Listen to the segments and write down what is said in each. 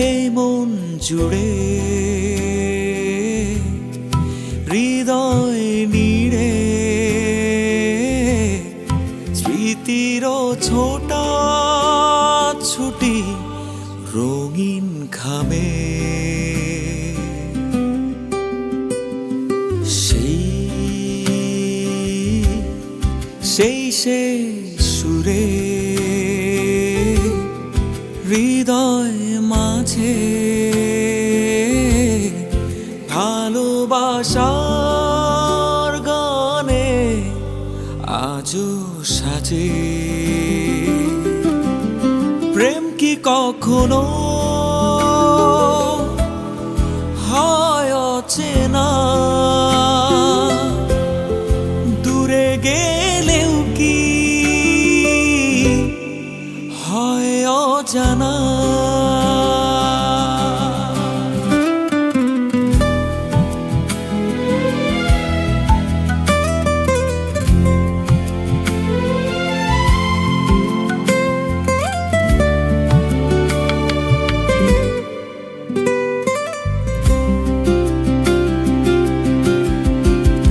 এই মন জুড়ে হৃদয় নীড়ে স্মৃতির ছোটা ছুটি রঙিন খামে সেই সে সুরে হৃদয় মাঝে ভালোবাসার গানে আজও সাজে প্রেম কি কখনো হয় অচেনা দূরে গেলেও কি হয় অজানা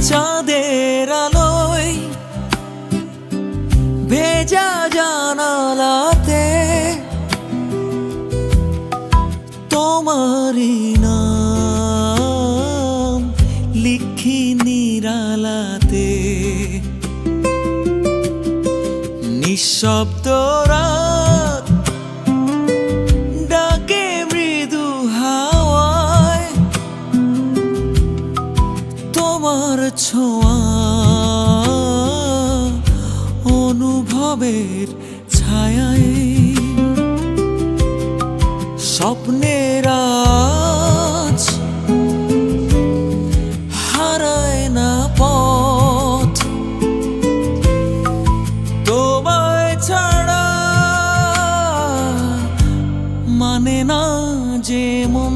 চাঁদের আলোয় ভেজা জানালাতে তোমারই নাম লিখি নিরালাতে নিঃশব্দ রাত ডাকে মৃদু হাওয়ায় তোমার ছোঁয়া অনুভবের ছায়ায় স্বপ্নের আজ হারায় না পথ তোমায় ছাড়া মানে না যে মন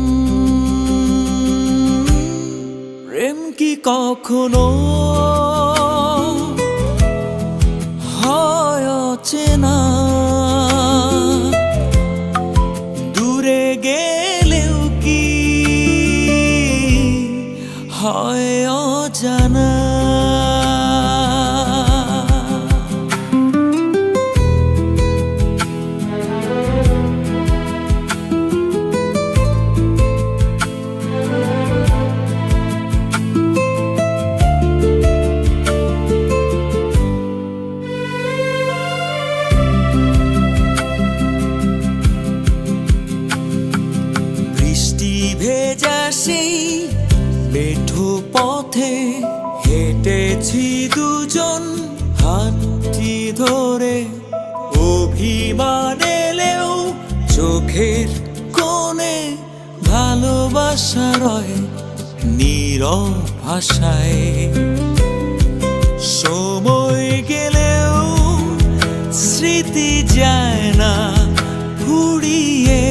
প্রেম কি কখনো হয় অচেনা দূরে গেলেও কি হয় অজানা ভেজা সেই মেঠো পথে হেঁটেছি দুজন হাতটি ধরে অভিমান এলেও চোখের কোণে ভালোবাসা রয় নীরব ভাষায় সময় গেলেও স্মৃতি যায় না ফুরিয়ে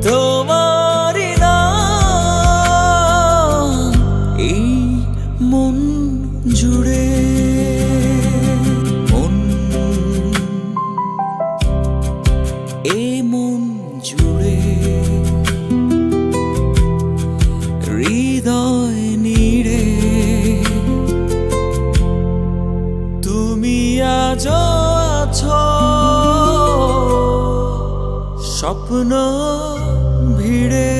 তোমারই নাম এই মন জুড়ে এই মন জুড়ে হৃদয় নীড়ে তুমি আজও আছো স্বপ্ন ভিড়ে